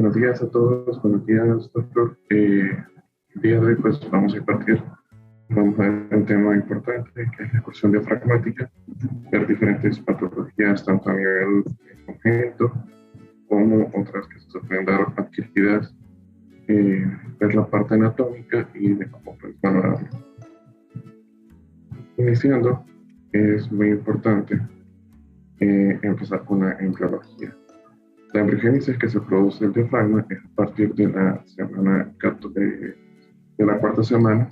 Buenos días a todos, buenos días, doctor. El día de hoy pues vamos a vamos a ver un tema importante que es la ecuación diafragmática, ver diferentes patologías tanto a nivel congénito como otras que se pueden dar adquiridas, ver la parte anatómica y de cómo pues, valorarlo. Iniciando, es muy importante empezar con la embriología. La embriogénesis que se produce el diafragma es a partir de la semana de la cuarta semana,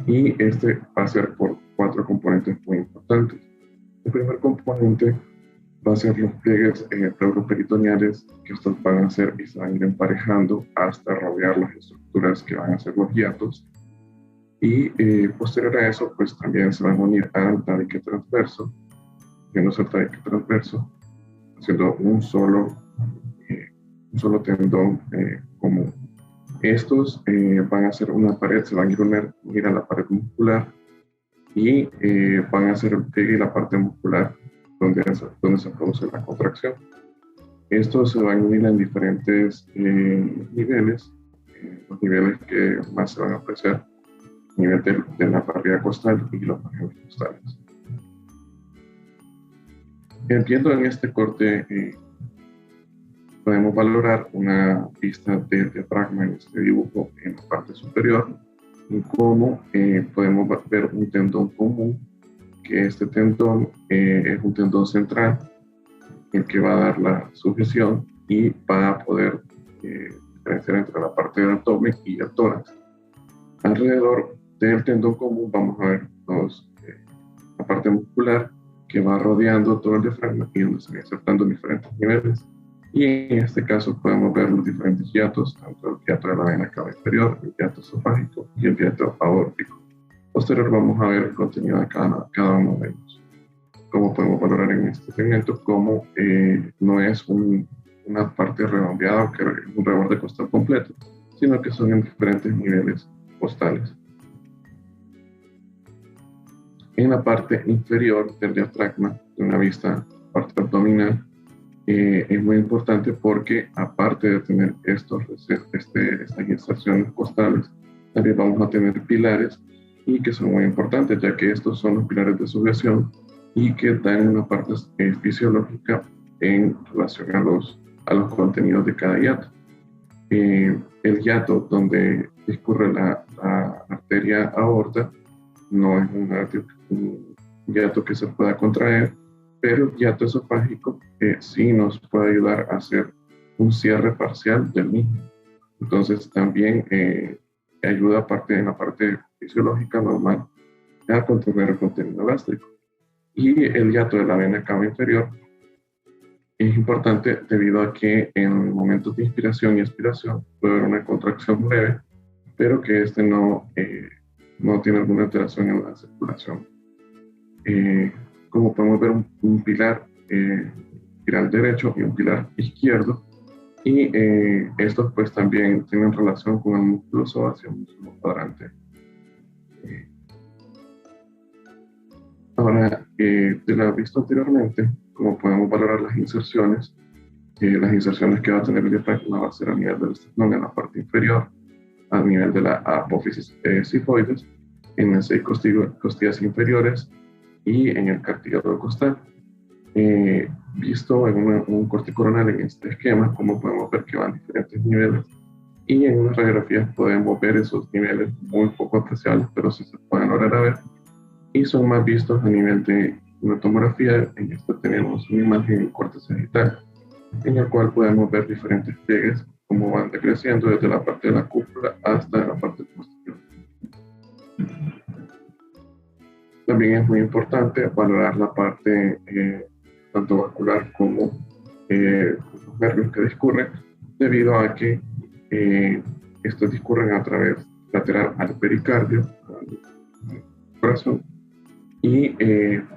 y este va a ser por 4 componentes muy importantes. El primer componente va a ser los pliegues pleuroperitoneales, que estos van a ser y se van a ir emparejando hasta rodear las estructuras que van a ser los hiatos, y posterior a eso pues también se van a unir al tabique transverso, viéndose el tabique transverso, haciendo un solo tendón común. Estos van a ser una pared, se van a ir unir a la pared muscular y van a ser el pliegue y la parte muscular donde se produce la contracción. Estos se van a unir en diferentes niveles, los niveles que más se van a apreciar, nivel de la barriga costal y los margenes costales. Viendo en este corte, podemos valorar una vista del diafragma en este dibujo en la parte superior, y cómo podemos ver un tendón común, que este tendón es un tendón central, el que va a dar la sujeción y va a poder diferenciar entre la parte del abdomen y el tórax. Alrededor del tendón común vamos a ver la parte muscular que va rodeando todo el diafragma y donde se va insertando en diferentes niveles. Y en este caso podemos ver los diferentes hiatos, tanto el hiato de la vena cava inferior, el hiato esofágico y el hiato aórtico. Posterior vamos a ver el contenido de cada uno de ellos. Como podemos valorar en este segmento, como no es una parte redondeada o que es un reborde costal completo, sino que son en diferentes niveles costales. En la parte inferior del diafragma, de una vista, parte abdominal, es muy importante porque aparte de tener estas inserciones costales, también vamos a tener pilares, y que son muy importantes, ya que estos son los pilares de sujeción y que dan una parte fisiológica en relación a los contenidos de cada hiato. El hiato donde discurre la arteria aorta no es un hiato que se pueda contraer, pero el hiato esofágico sí nos puede ayudar a hacer un cierre parcial del mismo. Entonces también ayuda en la parte fisiológica normal a contener el contenido gástrico. Y el hiato de la vena cava inferior es importante debido a que en momentos de inspiración y expiración puede haber una contracción leve, pero que no tiene alguna alteración en la circulación. Como podemos ver, un pilar derecho y un pilar izquierdo, y estos pues también tienen relación con el músculo psoas y el músculo cuadrante. Ahora, de lo visto anteriormente, como podemos valorar las inserciones que va a tener el diafragma va a ser a nivel del esternón en la parte inferior, a nivel de la apófisis sifoides, en las 6 costillas inferiores y en el cartílago costal. Visto en un corte coronal en este esquema, como podemos ver que van a diferentes niveles, y en unas radiografías podemos ver esos niveles muy poco apreciables, pero sí se pueden lograr a ver, y son más vistos a nivel de una tomografía. En esta tenemos una imagen en corte sagital, en el cual podemos ver diferentes pliegues, como van decreciendo desde la parte de la cúpula hasta la parte posterior. También es muy importante valorar la parte tanto vascular como los nervios que discurren, debido a que estos discurren a través lateral al pericardio, al corazón, y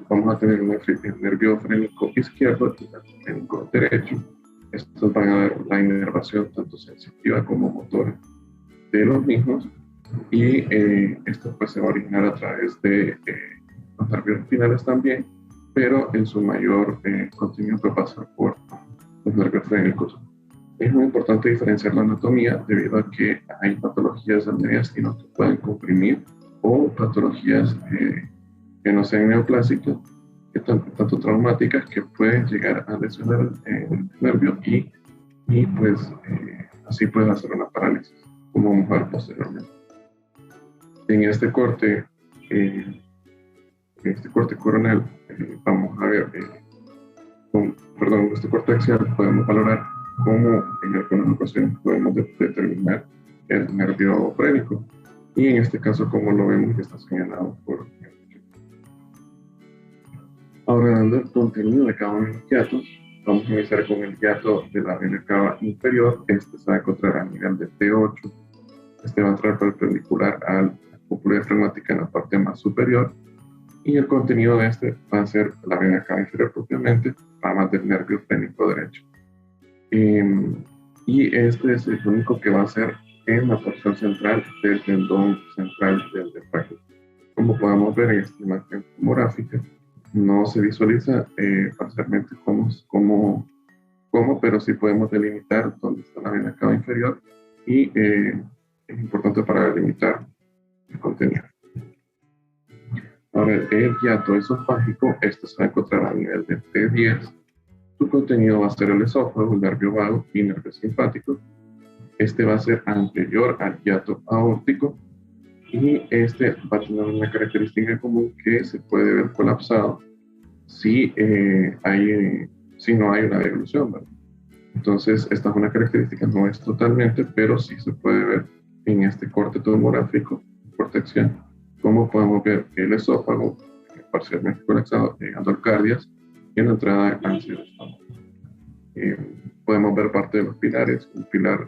vamos a tener un nervio frénico izquierdo y el frénico derecho. Estos van a dar la inervación tanto sensitiva como motora de los mismos, y esto pues se va a originar a través de los nervios espinales también, pero en su mayor contenido puede pasar por los nervios frénicos. Es muy importante diferenciar la anatomía debido a que hay patologías del mediastino que pueden comprimir o patologías que no sean neoplásicas, que tanto traumáticas que pueden llegar a lesionar el nervio y pues así pueden hacer una parálisis, como vamos a ver posteriormente. En este corte, coronal, vamos a ver, en este corte axial podemos valorar cómo en algunas ocasiones podemos determinar el nervio frénico. Y en este caso, como lo vemos, que está señalado por... Ahora, dando el contenido de cada uno de los hiatos, vamos a iniciar con el hiato de la vena cava inferior. Este se va a encontrar a nivel de T8. Este va a entrar perpendicular a la cúpula diafragmática en la parte más superior. Y el contenido de este va a ser la vena cava inferior propiamente, ramas del nervio frénico derecho. Y este es el único que va a ser en la porción central del tendón central del diafragma. Como podemos ver en esta imagen tomográfica, no se visualiza parcialmente cómo, pero sí podemos delimitar dónde está la vena cava inferior y es importante para delimitar el contenido. Ahora, el hiato esofágico, este se va a encontrar a nivel de T10. Su contenido va a ser el esófago, el nervio vago y nervio simpático. Este va a ser anterior al hiato aórtico y este va a tener una característica común que se puede ver colapsado si no hay una deglución, ¿verdad? Entonces, esta es una característica, no es totalmente, pero sí se puede ver en este corte tomográfico, corte axial, como podemos ver el esófago parcialmente colapsado, llegando al cardias y en la entrada hacia el estómago. Podemos ver parte de los pilares, un pilar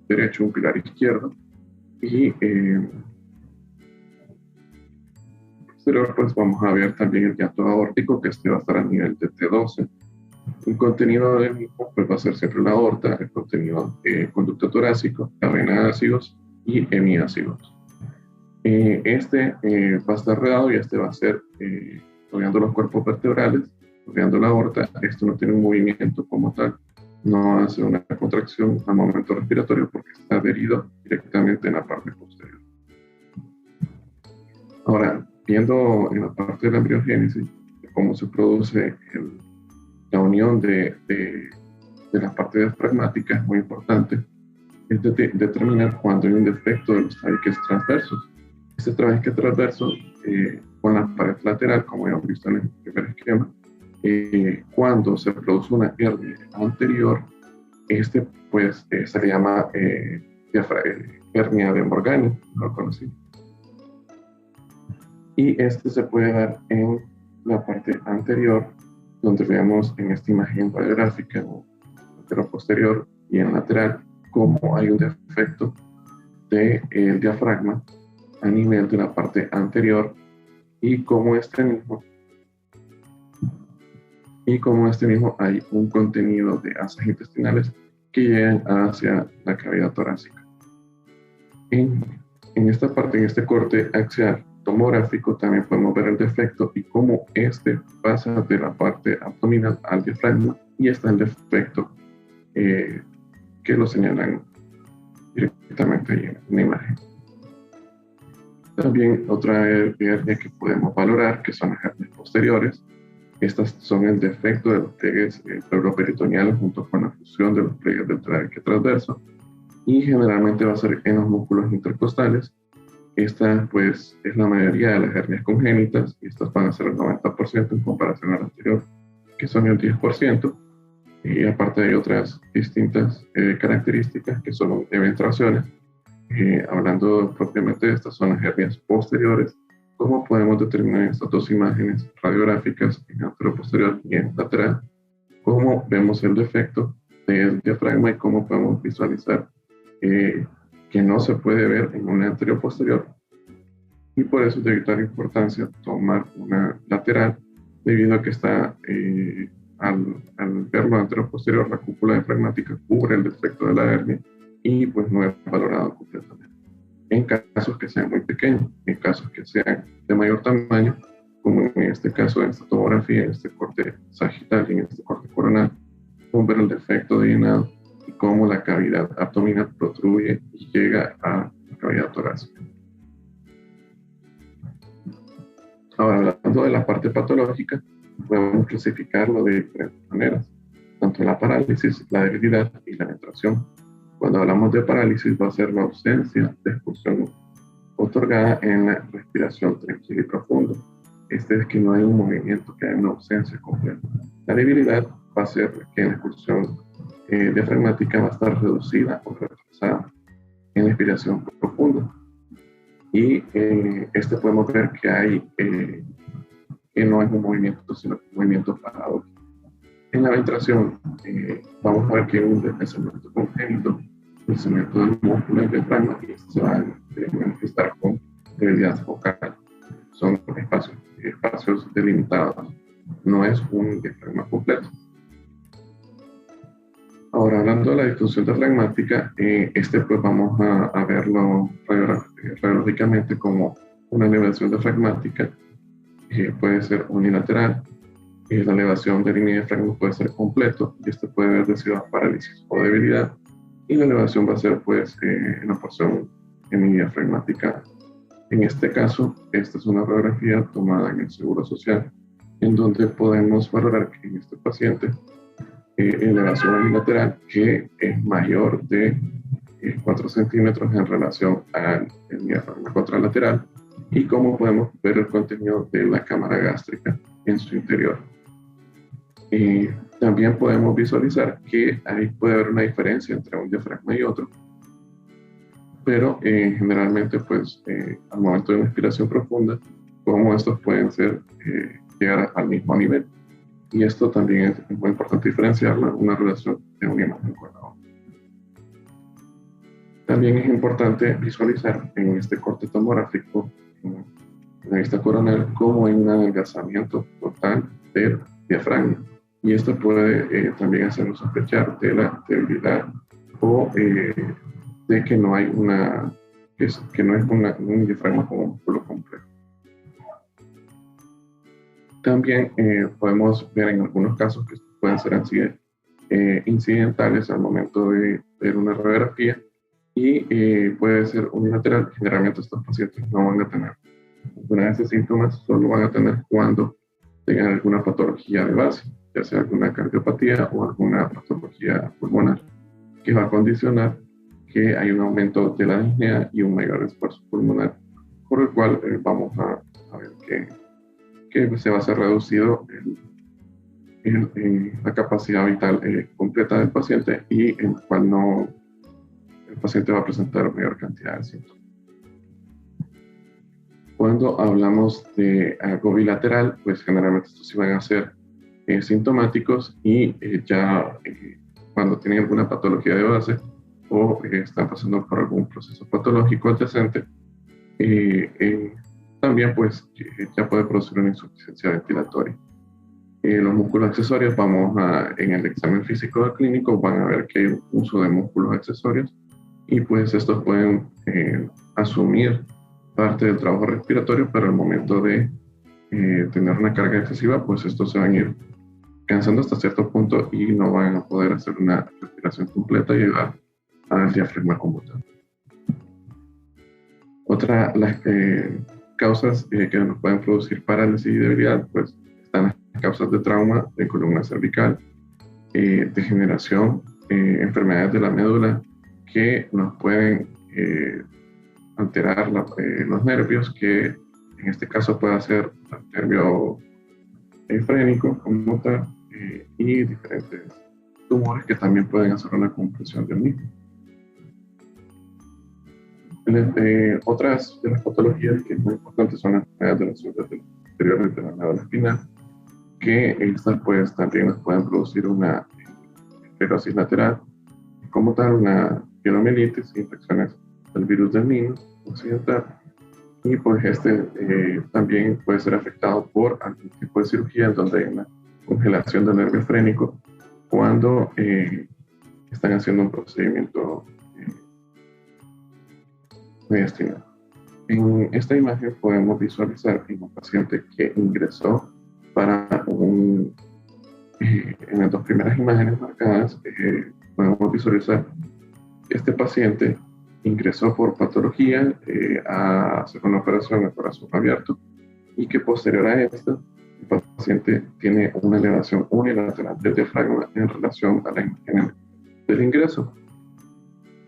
derecho, un pilar izquierdo, y posterior pues vamos a ver también el hiato aórtico, que este va a estar a nivel de T12. El contenido del mismo pues va a ser siempre la aorta, el contenido conducto torácico, la vena de ácidos y hemiácidos. Este va a estar redado y este va a ser rodeando los cuerpos vertebrales, rodeando la aorta. Esto no tiene un movimiento como tal, no hace una contracción al momento respiratorio porque está adherido directamente en la parte posterior. Ahora, viendo en la parte de la embriogénesis, cómo se produce la unión de la parte diafragmática, es muy importante, es determinar cuándo hay un defecto de los tabiques transversos. Este tabique transverso con la pared lateral, como ya hemos visto en el primer esquema, cuando se produce una hernia anterior, pues se le llama hernia de Morgani, no lo conocí. Y este se puede dar en la parte anterior, donde vemos en esta imagen radiográfica, posterior y en lateral, cómo hay un defecto del diafragma a nivel de la parte anterior y como este mismo hay un contenido de asas intestinales que llegan hacia la cavidad torácica. En esta parte, en este corte axial tomográfico, también podemos ver el defecto y cómo este pasa de la parte abdominal al diafragma, y está el defecto que lo señalan directamente ahí en la imagen. También otra hernia que podemos valorar, que son las hernias posteriores. Estas son el defecto de los pliegues pleuroperitoneales junto con la fusión de los pliegues del tabique transverso, y generalmente va a ser en los músculos intercostales. Esta pues es la mayoría de las hernias congénitas, y estas van a ser el 90% en comparación al anterior, que son el 10%, y aparte hay otras distintas características que son eventuaciones. Hablando propiamente de estas, son las hernias posteriores. ¿Cómo podemos determinar estas dos imágenes radiográficas, en anteroposterior y en lateral? ¿Cómo vemos el defecto del diafragma y cómo podemos visualizar que no se puede ver en una anteroposterior? Y por eso es de vital importancia tomar una lateral, debido a que está al verlo anteroposterior, la cúpula diafragmática cubre el defecto de la hernia y pues no es valorado completamente. En casos que sean muy pequeños, en casos que sean de mayor tamaño, como en este caso de esta tomografía, en este corte sagital y en este corte coronal, podemos ver el defecto de llenado y cómo la cavidad abdominal protruye y llega a la cavidad torácica. Ahora, hablando de la parte patológica, podemos clasificarlo de diferentes maneras, tanto la parálisis, la debilidad y la ventración. Cuando hablamos de parálisis, va a ser la ausencia de expulsión otorgada en la respiración tranquila y profunda. Este es que no hay un movimiento, que hay una ausencia completa. La debilidad va a ser que la expulsión diafragmática va a estar reducida o retrasada en la respiración profunda. Y este podemos ver que hay que no es un movimiento, sino un movimiento parado. En la ventración vamos a ver que hay un desplazamiento congénito, desplazamiento del músculo del diafragma, y se va a manifestar con debilidad focal. Son espacios delimitados, no es un diafragma completo. Ahora, hablando de la disfunción diafragmática, pues vamos a verlo radiológicamente como una elevación diafragmática, puede ser unilateral, la elevación del línea de diafragma puede ser completo, y este puede haber sido parálisis o debilidad, y la elevación va a ser pues en la porción hemidiafragmática. En este caso, esta es una radiografía tomada en el Seguro Social, en donde podemos valorar que en este paciente elevación unilateral que es mayor de 4 centímetros en relación al diafragma contralateral, y cómo podemos ver el contenido de la cámara gástrica en su interior. También podemos visualizar que ahí puede haber una diferencia entre un diafragma y otro, pero generalmente pues al momento de una inspiración profunda, cómo estos pueden llegar al mismo nivel. Y esto también es muy importante diferenciarlo, una relación de una imagen con la otra. También es importante visualizar en este corte tomográfico, en la vista coronal, cómo hay un adelgazamiento total del diafragma. Y esto puede también hacernos sospechar de la debilidad o de que no hay que no es un diafragma como un músculo completo. También podemos ver en algunos casos que pueden ser así incidentales al momento de ver una radiografía, y puede ser unilateral. Generalmente estos pacientes no van a tener alguna de esos síntomas, solo van a tener cuando tengan alguna patología de base, ya sea alguna cardiopatía o alguna patología pulmonar, que va a condicionar que hay un aumento de la disnea y un mayor esfuerzo pulmonar, por el cual vamos a ver que se va a ser reducido la capacidad vital completa del paciente, y en el cual el paciente va a presentar mayor cantidad de síntomas. Cuando hablamos de algo bilateral, pues generalmente estos sí van a ser sintomáticos, y cuando tienen alguna patología de base o están pasando por algún proceso patológico adyacente, también pues ya puede producir una insuficiencia ventilatoria. Los músculos accesorios, en el examen físico clínico van a ver que hay uso de músculos accesorios, y pues estos pueden asumir parte del trabajo respiratorio, pero al momento de tener una carga excesiva, pues estos se van a ir cansando hasta cierto punto y no van a poder hacer una respiración completa y llegar al diafragma como tal. Las causas que nos pueden producir parálisis y debilidad, pues están las causas de trauma de columna cervical, degeneración, enfermedades de la médula que nos pueden alterar los nervios, que en este caso puede ser el nervio frénico como tal, y diferentes tumores que también pueden hacer una compresión del mismo. Otras de las patologías que es muy importante son las enfermedades de las células posteriores de la médula espinal, que estas pues también nos pueden producir una esclerosis lateral, como tal una pielomielitis, infecciones del virus del Nilo occidental, y pues también puede ser afectado por algún tipo de cirugía en donde hay una congelación del nervio frénico cuando están haciendo un procedimiento mediastinal. En esta imagen podemos visualizar en un paciente que ingresó para en las dos primeras imágenes marcadas podemos visualizar que este paciente ingresó por patología a hacer una operación a corazón abierto y que posterior a esta, el paciente tiene una elevación unilateral del diafragma en relación a la imagen del ingreso.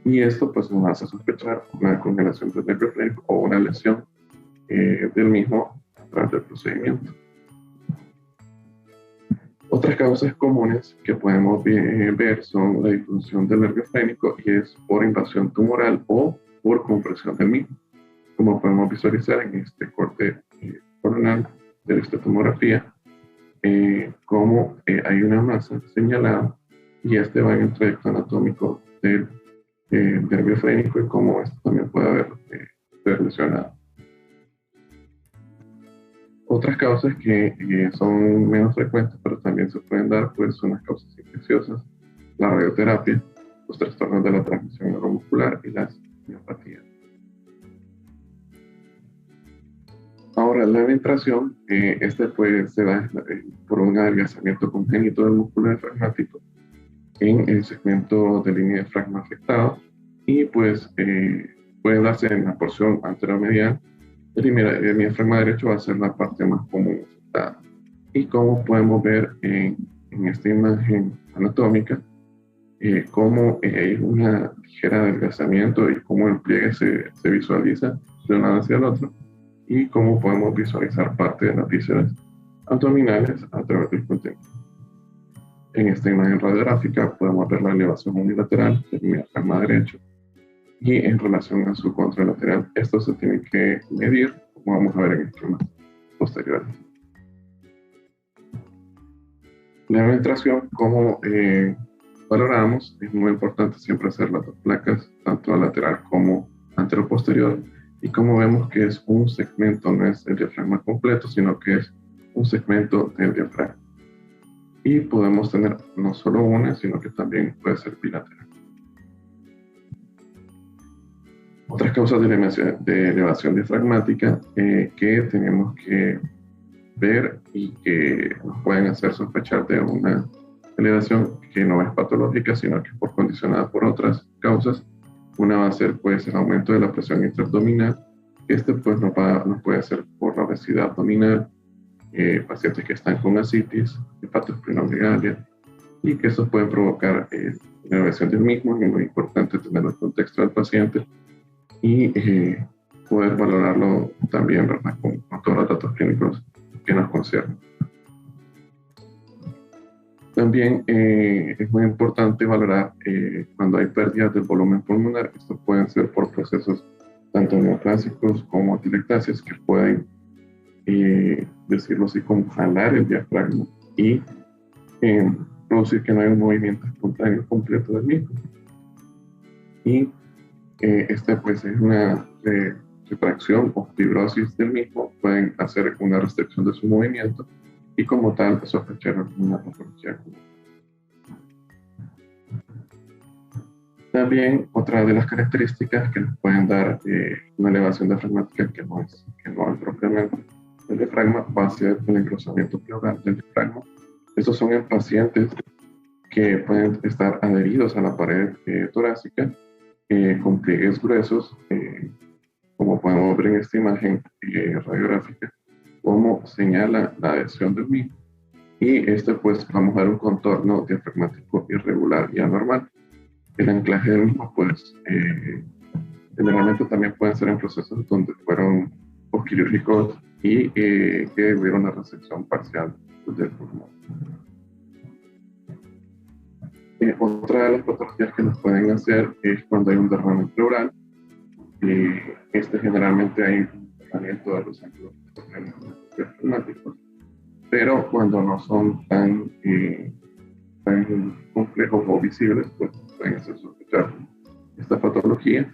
Y esto pues nos hace sospechar una congelación del nervio frénico o una lesión del mismo tras el procedimiento. Otras causas comunes que podemos ver son la disfunción del nervio frénico y es por invasión tumoral o por compresión del mismo. Como podemos visualizar en este corte coronal de esta tomografía, como hay una masa señalada y este va en el trayecto anatómico del nervio frénico y cómo esto también puede haber lesionado. Otras causas que son menos frecuentes, pero también se pueden dar, pues son las causas infecciosas, la radioterapia, los trastornos de la transmisión neuromuscular y las miopatías. Ahora, la ventración, pues, se da por un adelgazamiento congénito del músculo diafragmático en el segmento de línea de diafragma afectado y pues puede darse en la porción anteromedial. El diafragma derecho va a ser la parte más común afectada. Y como podemos ver en esta imagen anatómica, cómo hay un ligero adelgazamiento y cómo el pliegue se visualiza de un lado hacia el otro, y cómo podemos visualizar parte de las vísceras abdominales a través del contenido. En esta imagen radiográfica podemos ver la elevación unilateral del diafragma derecho y en relación a su contralateral, esto se tiene que medir, como vamos a ver en esquemas posteriores. La ventración, como valoramos, es muy importante siempre hacer las dos placas, tanto lateral como anteroposterior, y como vemos que es un segmento, no es el diafragma completo, sino que es un segmento del diafragma. Y podemos tener no solo una, sino que también puede ser bilateral. Otras causas de elevación diafragmática que tenemos que ver y que nos pueden hacer sospechar de una elevación que no es patológica, sino que es condicionada por otras causas. Una va a ser pues el aumento de la presión intraabdominal. Este pues nos puede ser por la obesidad abdominal, pacientes que están con ascitis, hepatosplenomegalia, y que eso puede provocar una elevación del mismo. Es muy importante tener el contexto del paciente y poder valorarlo también, ¿verdad?, con todos los datos clínicos que nos conciernen. También es muy importante valorar cuando hay pérdidas del volumen pulmonar. Esto pueden ser por procesos tanto neoplásicos como atelectasias que pueden, decirlo así, como jalar el diafragma y producir que no hay un movimiento espontáneo completo del mismo. Y esta pues es una retracción o fibrosis del mismo, pueden hacer una restricción de su movimiento y como tal sospechar alguna patología. También otra de las características que nos pueden dar una elevación diafragmática que no es propiamente el diafragma va a ser el engrosamiento pleural del diafragma. Estos son en pacientes que pueden estar adheridos a la pared torácica con pliegues gruesos, como podemos ver en esta imagen radiográfica, como señala la adhesión del mismo. Y pues vamos a ver un contorno diafragmático irregular y anormal. El anclaje del mismo, pues, generalmente también pueden ser en procesos donde fueron postquirúrgicos y que hubiera una resección parcial del pulmón. Otra de las patologías que nos pueden hacer es cuando hay un derrame pleural. Generalmente hay un derramamiento de los ángulos diafragmáticos, pero cuando no son tan complejos o visibles, pues pueden hacer sospechar esta patología.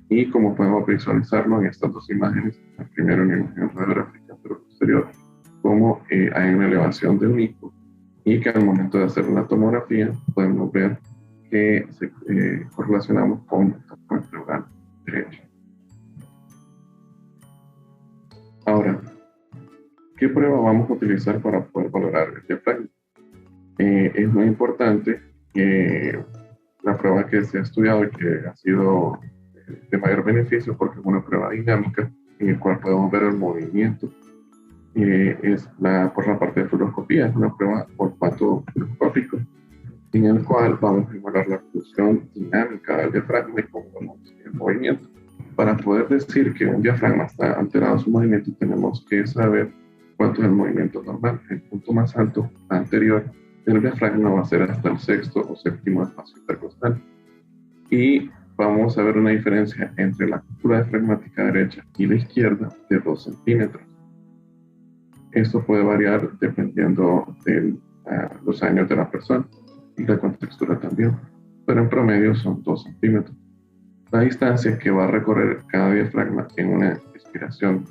Y como podemos visualizarlo en estas dos imágenes, la primera una imagen radiográfica, pero posterior, como hay una elevación del mismo y que al momento de hacer la tomografía podemos ver que se correlacionamos con el pleural derecho. Ahora, ¿qué prueba vamos a utilizar para poder valorar el diafragma? Es muy importante que prueba que se ha estudiado y que ha sido de mayor beneficio porque es una prueba dinámica en la cual podemos ver el movimiento. Es por la parte de fluoroscopía, es una prueba olfato fluoroscópico en el cual vamos a evaluar la función dinámica del diafragma y cómo vemos el movimiento. Para poder decir que un diafragma está alterado su movimiento, tenemos que saber cuánto es el movimiento normal. El punto más alto anterior del diafragma va a ser hasta el sexto o séptimo espacio intercostal. Y vamos a ver una diferencia entre la cúpula diafragmática derecha y la izquierda de 2 centímetros. Esto puede variar dependiendo de los años de la persona y la contextura también, pero en promedio son 2 centímetros. La distancia que va a recorrer cada diafragma en una respiración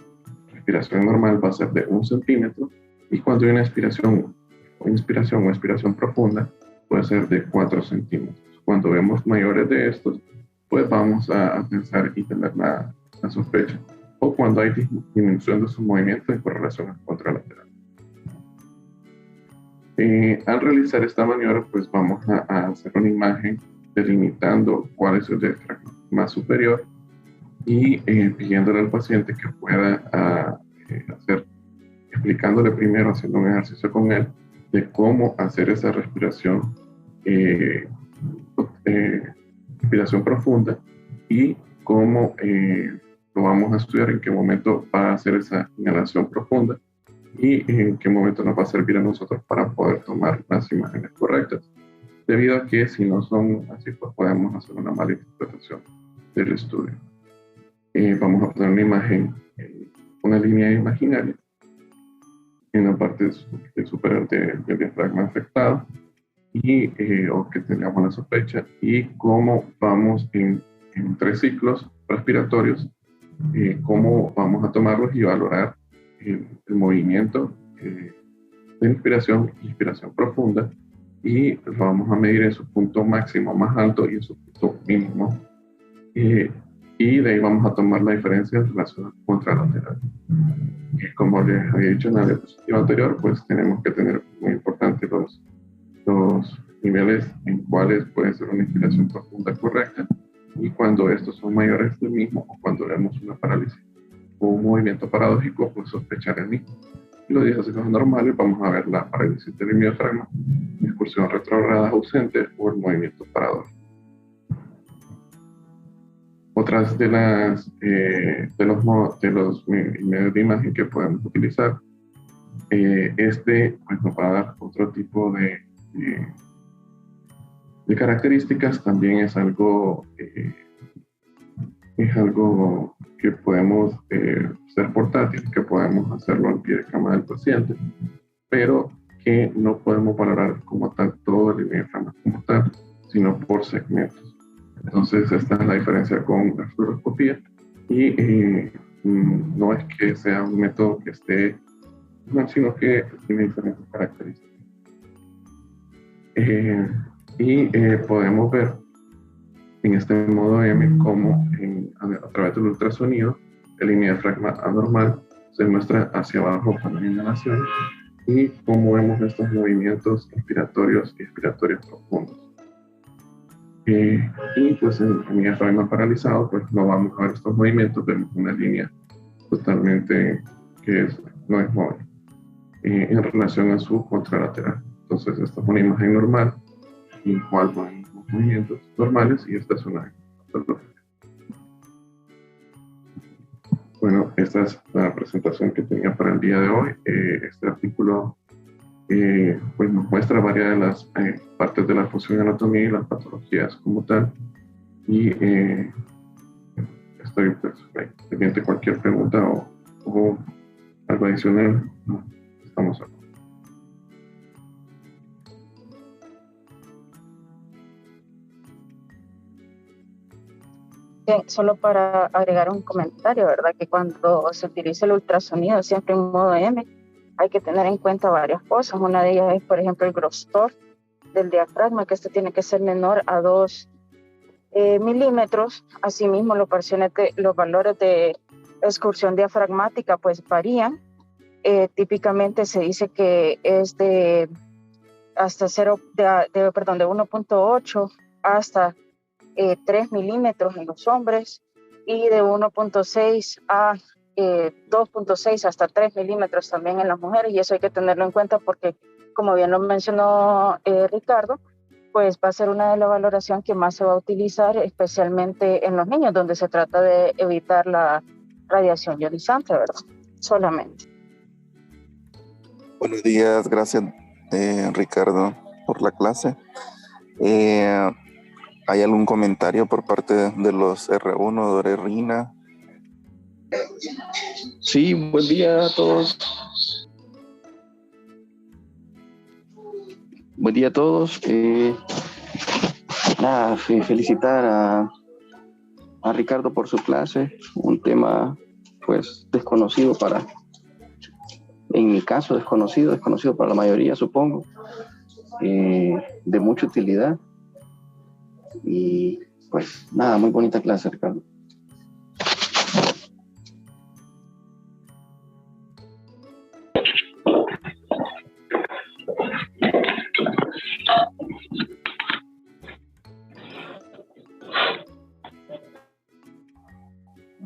normal va a ser de 1 centímetro, y cuando hay una inspiración o expiración profunda puede ser de 4 centímetros. Cuando vemos mayores de estos, pues vamos a pensar y tener la sospecha, o cuando hay disminución de su movimiento en correlación al contralateral. Al realizar esta maniobra, pues vamos a hacer una imagen delimitando cuál es el diafragma más superior y pidiéndole al paciente que pueda explicándole primero, haciendo un ejercicio con él, de cómo hacer esa respiración profunda y cómo lo vamos a estudiar, en qué momento va a hacer esa inhalación profunda y en qué momento nos va a servir a nosotros para poder tomar las imágenes correctas, debido a que si no son así, pues podemos hacer una mala interpretación del estudio. Vamos a poner una imagen, una línea imaginaria en la parte superior del diafragma afectado o que tengamos la sospecha, y cómo vamos en 3 ciclos respiratorios, cómo vamos a tomarlos y valorar el movimiento de inspiración y expiración profunda, y lo vamos a medir en su punto máximo más alto y en su punto mínimo, y de ahí vamos a tomar la diferencia en relación al contralateral. Como les había dicho en la diapositiva anterior, pues tenemos que tener muy importante los niveles en cuales puede ser una inspiración profunda correcta, y cuando estos son mayores del mismo, o cuando vemos una parálisis o un movimiento paradójico, pues sospechar el mismo. Y los ejercicios normales vamos a ver la parálisis del diafragma, expulsión retrograda ausente o el movimiento paradójico. Otras de los medios de imagen que podemos utilizar, pues nos va a dar otro tipo de características. También es algo que podemos ser portátil, que podemos hacerlo al pie de cama del paciente, pero que no podemos valorar como tal todo el diafragma como tal, sino por segmentos. Entonces esta es la diferencia con la fluoroscopía, y no es que sea un método que esté mal, sino que tiene diferentes características. Podemos ver en este modo M cómo a través del ultrasonido el diafragma anormal se muestra hacia abajo con la inhalación, y cómo vemos estos movimientos inspiratorios y expiratorios profundos. Y pues en el diafragma paralizado, pues no vamos a ver estos movimientos, vemos una línea totalmente que no es móvil en relación a su contralateral. Entonces esta es una imagen normal en la cual vemos movimientos normales, y esta es una patología. Bueno, esta es la presentación que tenía para el día de hoy. Este artículo pues nos muestra varias de las partes de la función y anatomía y las patologías como tal, y estoy pues, pendiente de cualquier pregunta o algo adicional. Estamos aquí. Bien, solo para agregar un comentario, ¿verdad? Que cuando se utiliza el ultrasonido siempre en modo M, hay que tener en cuenta varias cosas. Una de ellas es, por ejemplo, el grosor del diafragma, que este tiene que ser menor a 2 milímetros. Asimismo, los valores de excursión diafragmática pues varían. Típicamente se dice que es de 1.8 hasta 3 milímetros en los hombres y de 1.6 a 2.6 hasta 3 milímetros también en las mujeres, y eso hay que tenerlo en cuenta porque, como bien lo mencionó Ricardo, pues va a ser una de las valoraciones que más se va a utilizar, especialmente en los niños, donde se trata de evitar la radiación ionizante, ¿verdad? Solamente. Buenos días, gracias Ricardo por la clase. ¿Hay algún comentario por parte de los R1, Dore Rina? Sí, buen día a todos. Buen día a todos. Felicitar a Ricardo por su clase, un tema pues desconocido en mi caso desconocido para la mayoría, supongo, de mucha utilidad. Y pues nada, muy bonita clase, Ricardo.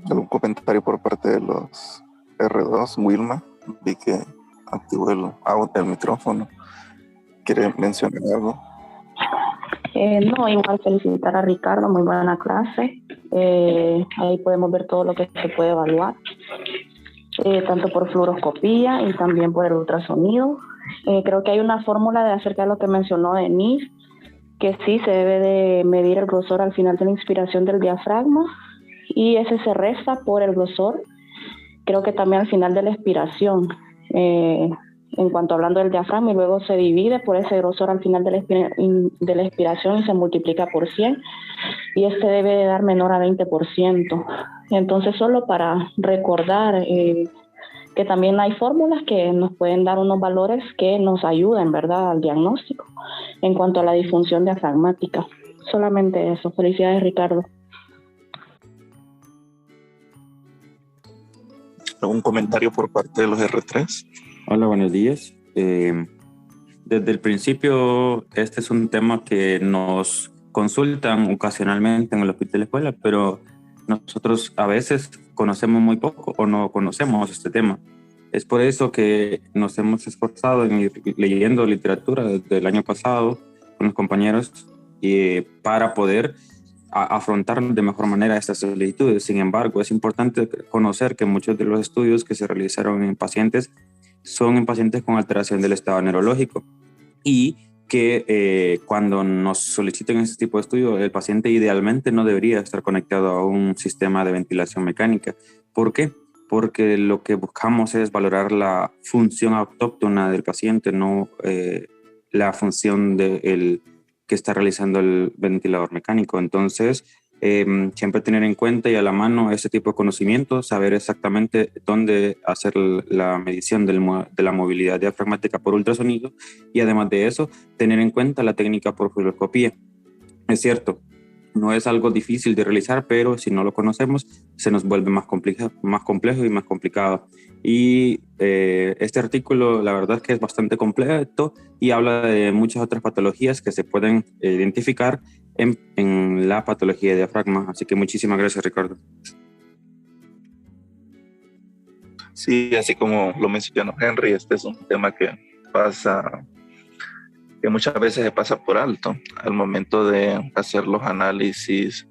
¿Algún comentario por parte de los R2? Wilma, vi que activó el micrófono. ¿Quiere mencionar algo? No, igual felicitar a Ricardo, muy buena clase. Ahí podemos ver todo lo que se puede evaluar, tanto por fluoroscopía y también por el ultrasonido. Creo que hay una fórmula acerca de lo que mencionó Denise, que sí se debe de medir el grosor al final de la inspiración del diafragma y ese se resta por el grosor, creo que también al final de la expiración, en cuanto hablando del diafragma, y luego se divide por ese grosor al final de la expiración y se multiplica por 100, y este debe de dar menor a 20%. Entonces, solo para recordar que también hay fórmulas que nos pueden dar unos valores que nos ayuden, ¿verdad?, al diagnóstico en cuanto a la disfunción diafragmática. Solamente eso. Felicidades, Ricardo. ¿Algún comentario por parte de los R3? Hola, buenos días. Desde el principio, este es un tema que nos consultan ocasionalmente en el hospital de la escuela, pero nosotros a veces conocemos muy poco o no conocemos este tema. Es por eso que nos hemos esforzado en ir leyendo literatura desde el año pasado con los compañeros para poder afrontar de mejor manera estas solicitudes. Sin embargo, es importante conocer que muchos de los estudios que se realizaron en pacientes son en pacientes con alteración del estado neurológico, y que cuando nos soliciten este tipo de estudio, el paciente idealmente no debería estar conectado a un sistema de ventilación mecánica. ¿Por qué? Porque lo que buscamos es valorar la función autóctona del paciente, no la función que está realizando el ventilador mecánico. Entonces, siempre tener en cuenta y a la mano ese tipo de conocimiento, saber exactamente dónde hacer la medición de la movilidad diafragmática por ultrasonido, y además de eso, tener en cuenta la técnica por fluoroscopía. Es cierto, no es algo difícil de realizar, pero si no lo conocemos, se nos vuelve más complejo y más complicado. Y este artículo, la verdad es que es bastante completo y habla de muchas otras patologías que se pueden identificar en la patología de diafragma. Así que muchísimas gracias, Ricardo. Sí, así como lo mencionó Henry, este es un tema que muchas veces se pasa por alto al momento de hacer los análisis.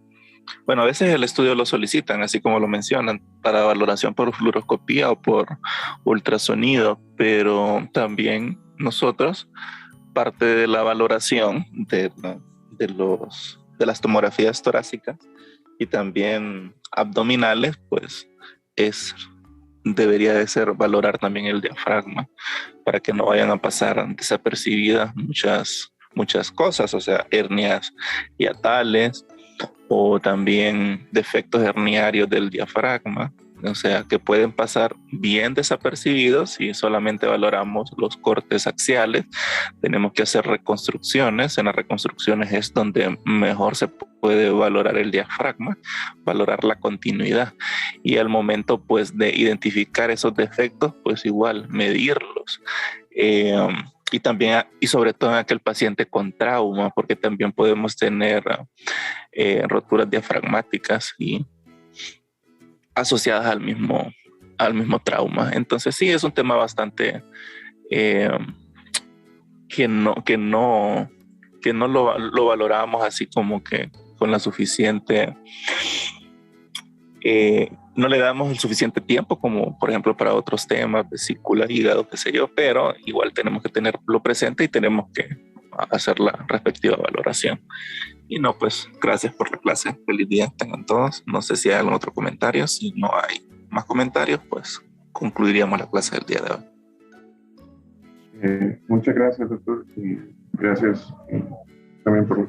Bueno, a veces el estudio lo solicitan, así como lo mencionan, para valoración por fluoroscopía o por ultrasonido, pero también nosotros, parte de la valoración de las tomografías torácicas y también abdominales, pues debería de ser valorar también el diafragma para que no vayan a pasar desapercibidas muchas cosas, o sea, hernias hiatales o también defectos herniarios del diafragma, o sea, que pueden pasar bien desapercibidos si solamente valoramos los cortes axiales. Tenemos que hacer reconstrucciones. En las reconstrucciones es donde mejor se puede valorar el diafragma, valorar la continuidad. Y al momento, pues, de identificar esos defectos, pues igual medirlos. Y también, y sobre todo en aquel paciente con trauma, porque también podemos tener roturas diafragmáticas y asociadas al mismo trauma. Entonces sí, es un tema bastante que no lo valoramos así como que con la suficiente, no le damos el suficiente tiempo como por ejemplo para otros temas, vesícula, hígado, qué sé yo, pero igual tenemos que tenerlo presente y tenemos que hacer la respectiva valoración. Y no, pues gracias por la clase, feliz día tengan todos. No sé si hay algún otro comentario. Si no hay más comentarios, pues concluiríamos la clase del día de hoy. Muchas gracias, doctor, y gracias también por